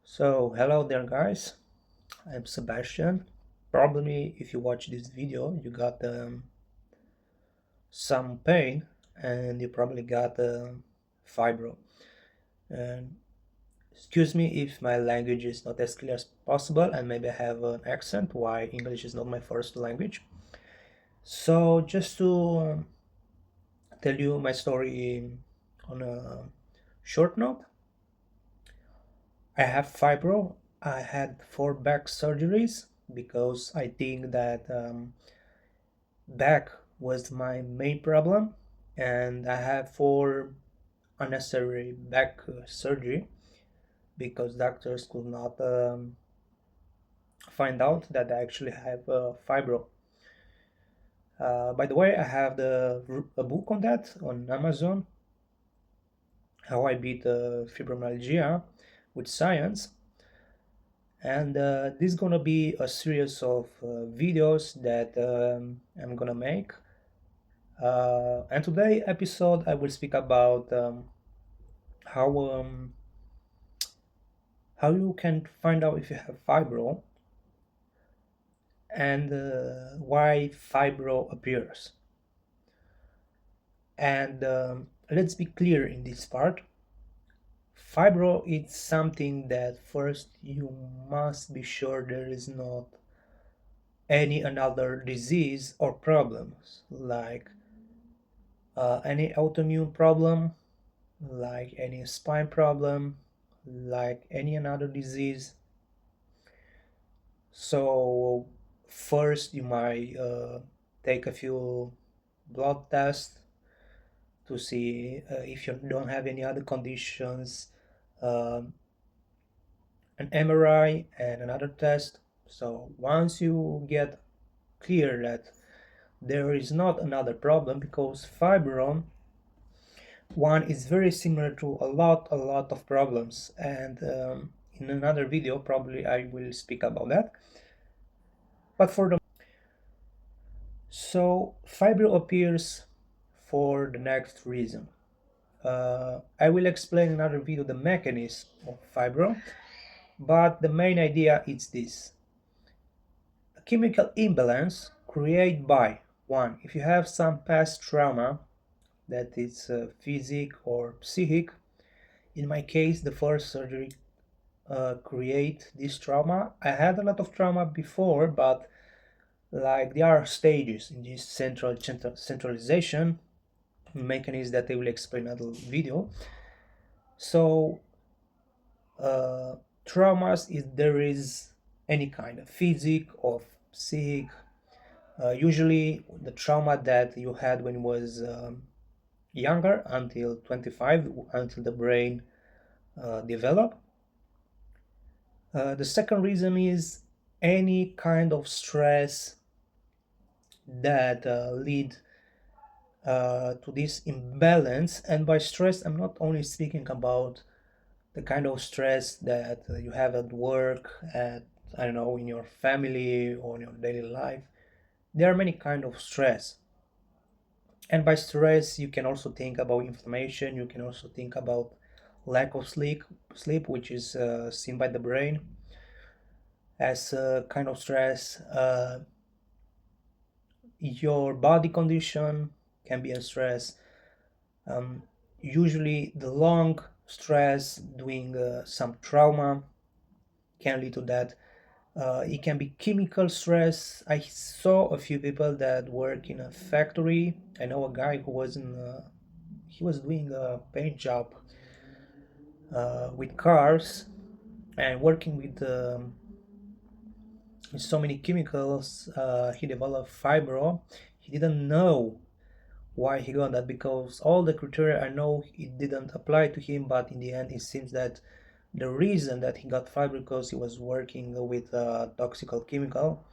So, hello there, guys. I'm Sebastian. Probably, if you watch this video, you got some pain and you probably got fibro. And excuse me if my language is not as clear as possible and maybe I have an accent why English is not my first language. So, just to tell you my story on a short note, I have fibro. I had 4 back surgeries because I think that back was my main problem, and I have 4 unnecessary back surgery because doctors could not find out that I actually have fibro. By the way, I have a book on that on Amazon, how I beat fibromyalgia with science. And this is gonna be a series of videos that I'm gonna make. And today episode I will speak about how um, how you can find out if you have fibro and why fibro appears. And let's be clear in this part. Fibro is something that first you must be sure there is not any another disease or problems like any autoimmune problem, like any spine problem, like any another disease. So first you might take a few blood tests to see if you don't have any other conditions, um, an MRI and another test. So once you get clear that there is not another problem, because fibro one is very similar to a lot of problems, and in another video probably I will speak about that. But for the so fibro appears for the next reason. I will explain in another video the mechanism of fibro, but the main idea is this: a chemical imbalance created by one, if you have some past trauma that is physic or psychic. In my case, the first surgery create this trauma. I had a lot of trauma before, but like there are stages in this centralization mechanism that I will explain in another video. So uh, traumas, if there is any kind of physic or psychic, usually the trauma that you had when you was younger until 25, until the brain develop. The second reason is any kind of stress that lead to this imbalance. And by stress, I'm not only speaking about the kind of stress that you have at work, at, I don't know, in your family or in your daily life. There are many kind of stress. And by stress, you can also think about inflammation. You can also think about lack of sleep, which is seen by the brain as a kind of stress. Your body condition can be a stress. Um, Usually, the long stress doing some trauma can lead to that. It can be chemical stress. I saw a few people that work in a factory. I know a guy who was in he was doing a paint job with cars and working with so many chemicals. He developed fibro. He didn't know why he got that because all the criteria I know it didn't apply to him, but in the end it seems that the reason that he got fibro because he was working with a toxic chemical.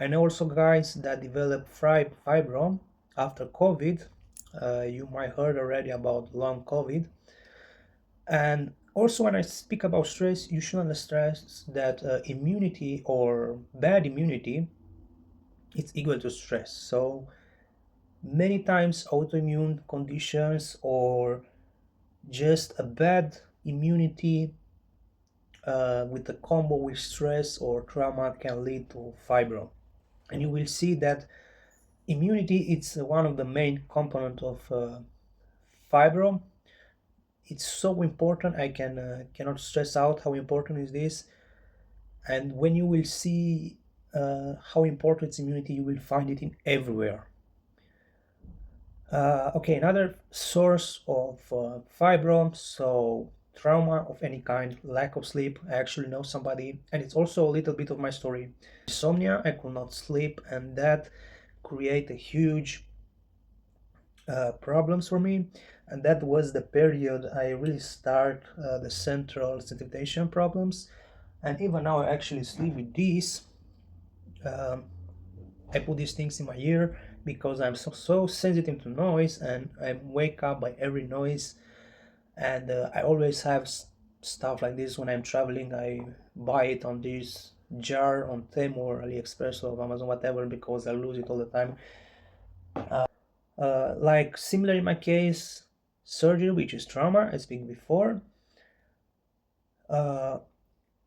I know also guys that develop fibro after COVID. You might heard already about long COVID. And also when I speak about stress, you should understand that immunity or bad immunity is equal to stress. So many times autoimmune conditions or just a bad immunity with the combo with stress or trauma can lead to fibro. And you will see that immunity is one of the main components of fibro. It's so important. I cannot stress out how important is this. And when you will see how important is immunity, you will find it in everywhere. Okay, another source of fibro, so trauma of any kind, lack of sleep. I actually know somebody, and it's also a little bit of my story. Insomnia, I could not sleep, and that create a huge problems for me. And that was the period I really start the central sensitization problems. And even now, I actually sleep with these. Um, I put these things in my ear because I'm so sensitive to noise, and I wake up by every noise. And I always have stuff like this when I'm traveling. I buy it on this jar on Temu or AliExpress or Amazon, whatever, because I lose it all the time. Like similar in my case, surgery, which is trauma, I speak before. Uh,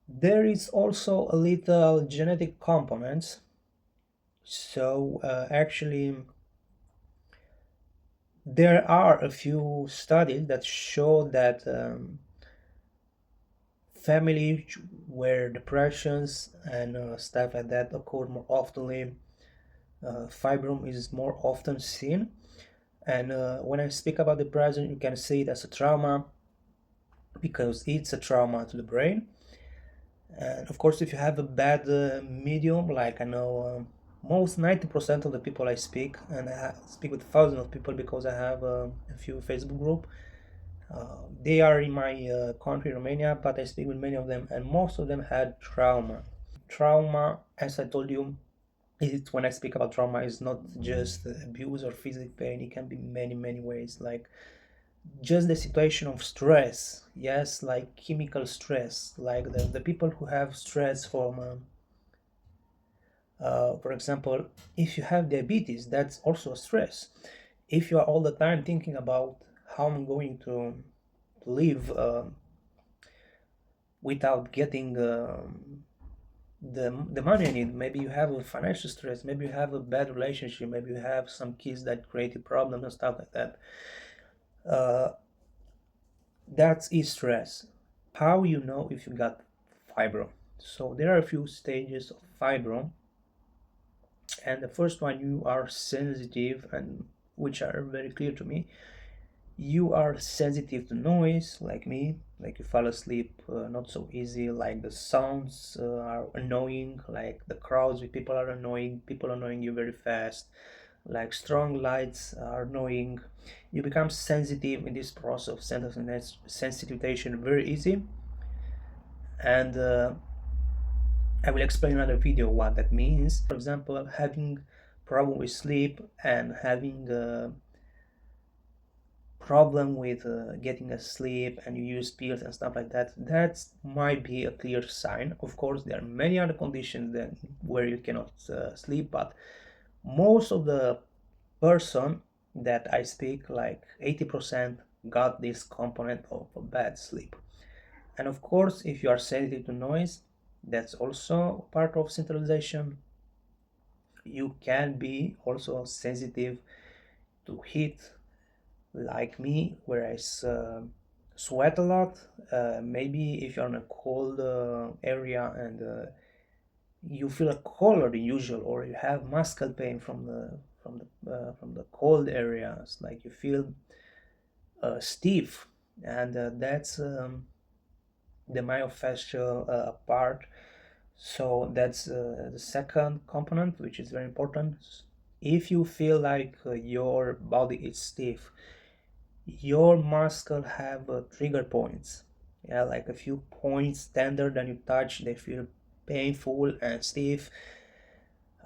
there is also a little genetic components. So actually, there are a few studies that show that families where depressions and stuff like that occur more oftenly, fibrom is more often seen. And when I speak about depression, you can see it as a trauma because it's a trauma to the brain. And of course, if you have a bad medium, like I know most 90% of the people I speak, and I speak with thousands of people because I have a few Facebook group. They are in my country, Romania, but I speak with many of them, and most of them had trauma. Trauma, as I told you, is when I speak about trauma, is not just abuse or physical pain. It can be many ways, like just the situation of stress. Yes, like chemical stress, like the people who have stress from for example, if you have diabetes, that's also a stress. If you are all the time thinking about how I'm going to live without getting the money I need, maybe you have a financial stress, maybe you have a bad relationship, maybe you have some kids that created problems and stuff like that. Uh, that's stress. How you know if you got fibro? So there are a few stages of fibro, and the first one, you are sensitive, and which are very clear to me. You are sensitive to noise, like me, like you fall asleep not so easy, like the sounds are annoying, like the crowds with people are annoying, people annoying you very fast, like strong lights are annoying. You become sensitive in this process of sensitization very easy. And I will explain in another video what that means. For example, having problem with sleep and having problem with getting asleep, and you use pills and stuff like that, that might be a clear sign. Of course, there are many other conditions that where you cannot sleep, but most of the person that I speak, like 80%, got this component of a bad sleep. And of course, if you are sensitive to noise, that's also part of centralization. You can be also sensitive to heat, like me, where I sweat a lot. Maybe if you're in a cold area and you feel colder than usual, or you have muscle pain from the cold areas, like you feel stiff, and that's the myofascial part. So that's the second component, which is very important. If you feel like your body is stiff, your muscle have trigger points. Yeah, like a few points tender than you touch, they feel painful and stiff.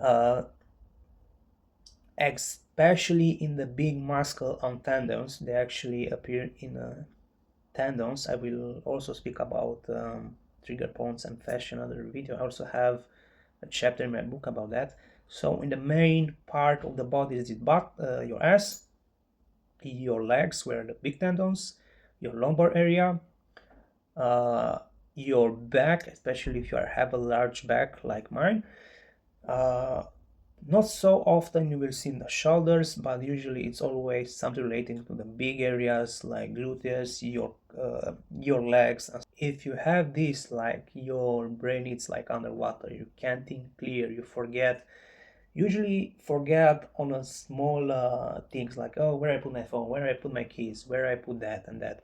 Uh, Especially in the big muscle on tendons, they actually appear in tendons. I will also speak about trigger points and fascia in another video. I also have a chapter in my book about that. So in the main part of the body is your ass, your legs, where the big tendons, your lumbar area, uh, your back, especially if you have a large back like mine. Uh, Not so often you will see in the shoulders, but usually it's always something relating to the big areas like gluteus, your legs. If you have this, like your brain is like underwater, you can't think clear, you forget. Usually forget on a small things like, oh, where I put my phone, where I put my keys, where I put that and that.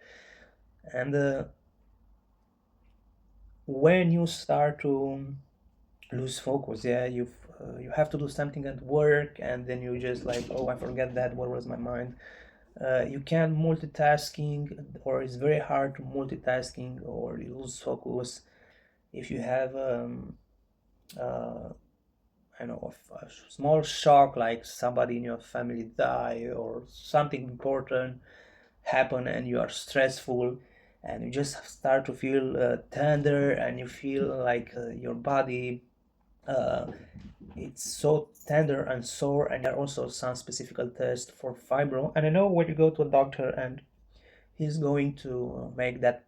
And when you start to lose focus, yeah, you have to do something at work, and then you just like, oh, I forget that, where was my mind. You can't multitasking, or it's very hard to multitasking, or you lose focus if you have uh, I know a small shock, like somebody in your family die or something important happen, and you are stressful, and you just start to feel tender, and you feel like your body uh, it's so tender and sore. And there are also some specific tests for fibro, and I know when you go to a doctor and he's going to make that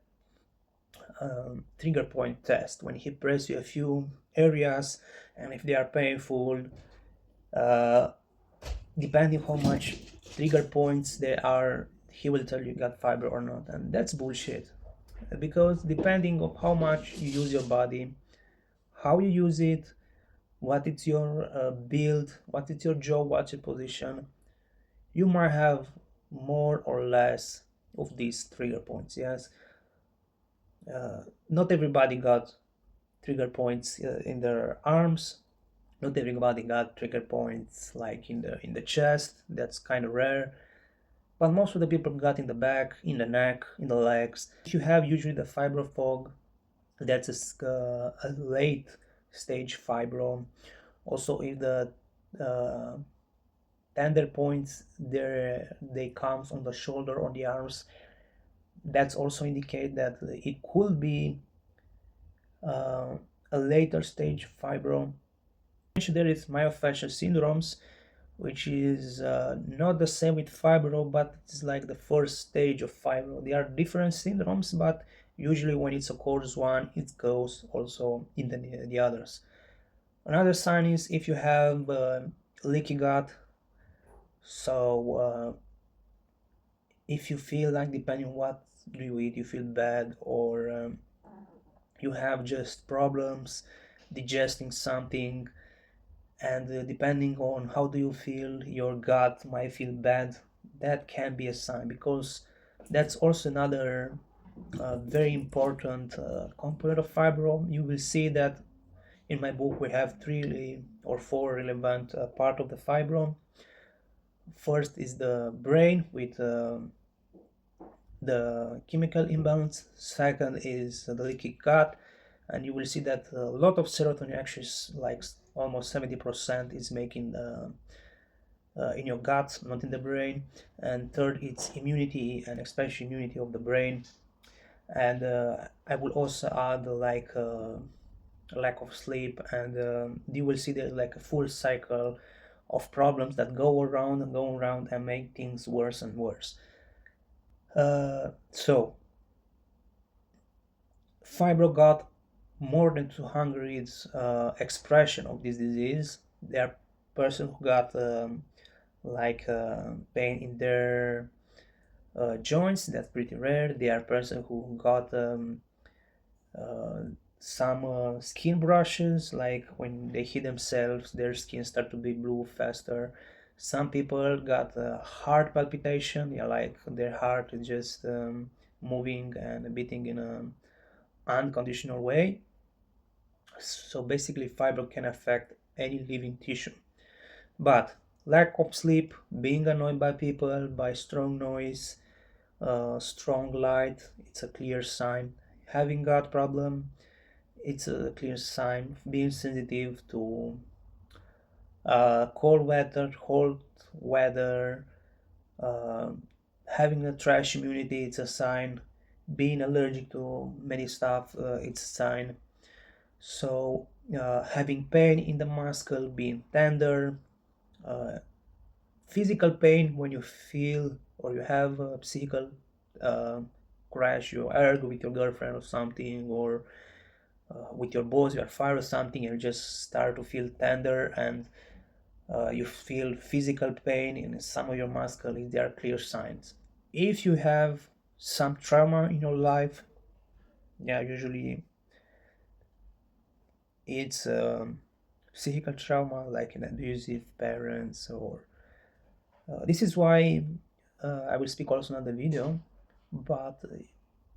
trigger point test when he press you a few areas, and if they are painful, uh, depending how much trigger points they are, he will tell you got fibro or not. And that's bullshit, because depending on how much you use your body, how you use it, what is your build, what is your jaw, what's your position, you might have more or less of these trigger points. Yes, not everybody got trigger points in their arms. Not everybody got trigger points like in the chest. That's kind of rare. But most of the people got in the back, in the neck, in the legs. If you have usually the fibro fog, that's a late stage fibro. Also, if the uh, tender points there they comes on the shoulder or the arms, that's also indicate that it could be uh, a later stage fibro. There is myofascial syndromes, which is not the same with fibro, but it's like the first stage of fibro. They are different syndromes, but usually when it occurs one, it goes also in the others. Another sign is if you have leaky gut. So if you feel like, depending on what do you eat, you feel bad, or you have just problems digesting something, and depending on how do you feel, your gut might feel bad, that can be a sign, because that's also another very important component of fibro. You will see that in my book we have three or four relevant part of the fibro. First is the brain with the chemical imbalance. Second is the leaky gut, and you will see that a lot of serotonin, actually like almost 70%, is making in your gut, not in the brain. And third, it's immunity, and especially immunity of the brain. And I will also add like lack of sleep, and you will see there's like a full cycle of problems that go around and go around and make things worse and worse. So fibro got more than 200 expression of this disease. There are persons who got like pain in their joints. That's pretty rare. There are persons who got uh, some skin brushes, like when they hit themselves, their skin start to be blue faster. Some people got heart palpitation, yeah, like their heart is just moving and beating in a unconditional way. So basically, fibro can affect any living tissue. But lack of sleep, being annoyed by people, by strong noise, strong light, it's a clear sign. Having gut problem, it's a clear sign. Being sensitive to cold weather, hot weather, uh, having a trash immunity, it's a sign. Being allergic to many stuff, it's a sign. So having pain in the muscle, being tender, uh, physical pain when you feel or you have psychical uh, crash, you argue with your girlfriend or something, or with your boss, you are fired or something, and you just start to feel tender, and you feel physical pain in some of your muscles. There are clear signs. If you have some trauma in your life, yeah, usually it's physical trauma, like an abusive parents, or this is why I will speak also in the video, but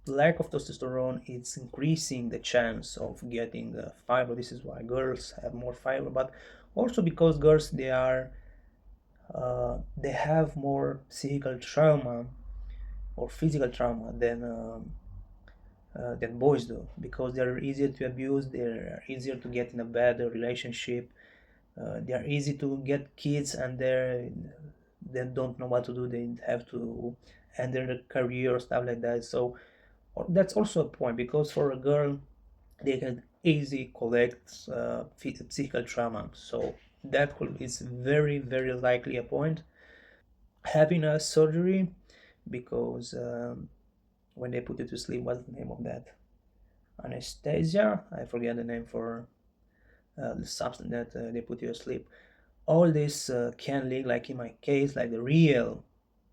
lack of testosterone is increasing the chance of getting fiber. This is why girls have more fiber, but also because girls they have more physical trauma or physical trauma than boys do, because they're easier to abuse, they're easier to get in a bad relationship, they are easy to get kids, and they don't know what to do, they have to end their career or stuff like that. So that's also a point, because for a girl they can easily collect physical trauma. So is very very likely a point. Having a surgery, because when they put you to sleep, what's the name of that? Anesthesia, I forget the name for the substance that they put you to sleep. All this can lead, like in my case, like the real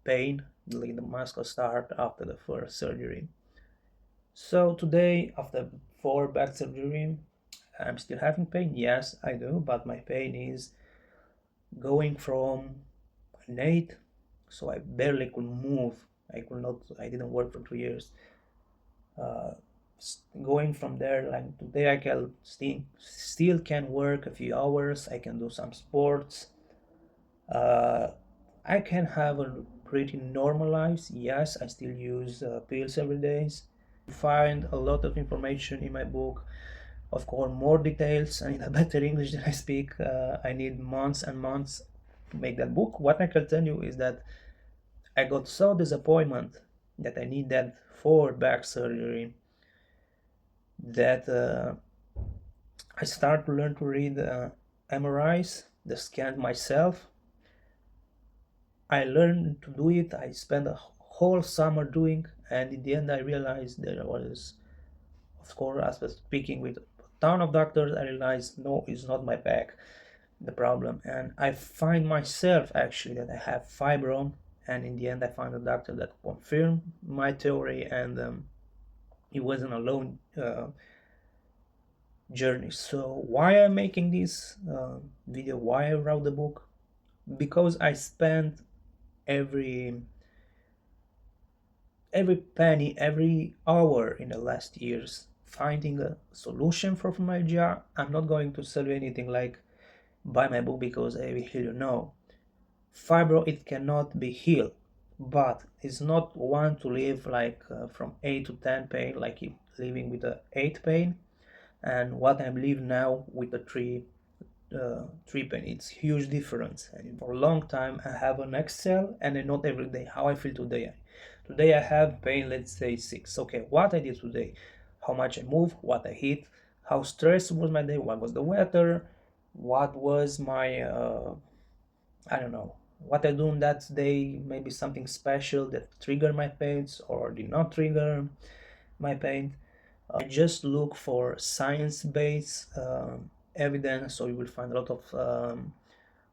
pain, like the muscle start after the first surgery. So today, after 4 back surgery, I'm still having pain. Yes, I do, but my pain is going from an 8, so I barely could move. I could not. I didn't work for 2 years. Uh, Going from there, like today, I can still can work a few hours. I can do some sports. Uh, I can have a pretty normal life. Yes, I still use pills every day. Find a lot of information in my book, of course more details and in a better English than I speak. I need months and months to make that book. What I can tell you is that I got so disappointment that I need that 4 back surgery, that I start to learn to read MRIs, the scan myself. I learned to do it. I spent a whole summer doing, and in the end I realized there was, of course, after speaking with a ton of doctors, I realized no, it's not my back the problem, and I find myself actually that I have fibrom, and in the end I found a doctor that confirmed my theory, and it wasn't a long journey. So why I'm making this video, why I wrote the book? Because I spent every every penny, every hour in the last years finding a solution for fibromyalgia. I'm not going to sell you anything like buy my book because I will heal you. No, fibro, it cannot be healed, but it's not one to live like from 8 to 10 pain, like you living with a 8 pain, and what I'm living now with the 3 pain. It's huge difference, and for a long time I have an Excel, and I note every day how I feel today. Today I have pain, let's say 6. Okay, what I did today, how much I move, what I hit, how stressed was my day, what was the weather, what was my I don't know what I do on that day, maybe something special that triggered my pains or did not trigger my pain. I just look for science-based evidence, so you will find a lot of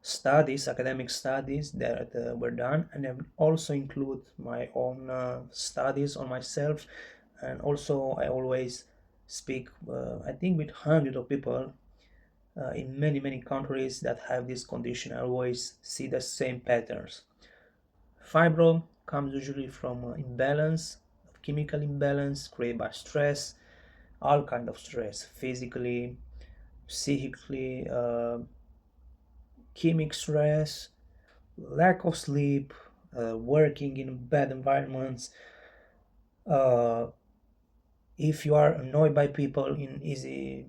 studies, academic studies that were done, and I will also include my own studies on myself, and also I always speak, I think, with hundreds of people in many many countries that have this condition. I always see the same patterns. Fibro comes usually from imbalance, chemical imbalance created by stress, all kind of stress, physically, psychically, chemic stress, lack of sleep, working in bad environments. Uh, if you are annoyed by people in easy,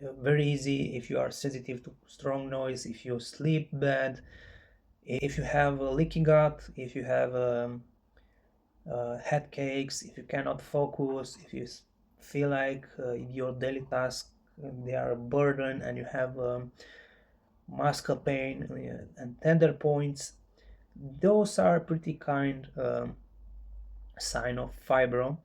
very easy, if you are sensitive to strong noise, if you sleep bad, if you have a leaky gut, if you have headaches, if you cannot focus, if you feel like your daily tasks they are a burden, and you have muscle pain and tender points, those are pretty kind sign of fibro,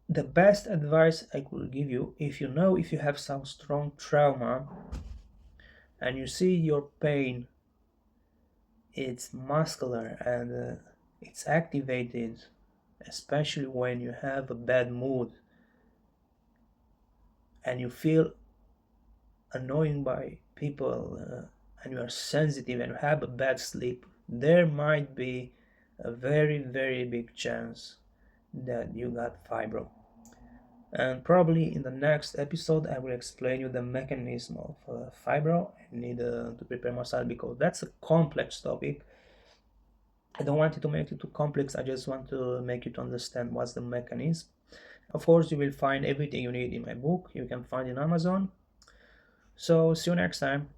the best advice I could give you, if you know if you have some strong trauma and you see your pain, it's muscular and it's activated, especially when you have a bad mood and you feel annoying by people, and you are sensitive and you have a bad sleep, there might be a very, very big chance that you got fibro. And probably in the next episode, I will explain you the mechanism of fibro. I need to prepare myself because that's a complex topic. I don't want it to make it too complex. I just want to make you to understand what's the mechanism. Of course, you will find everything you need in my book. You can find in Amazon. So see you next time.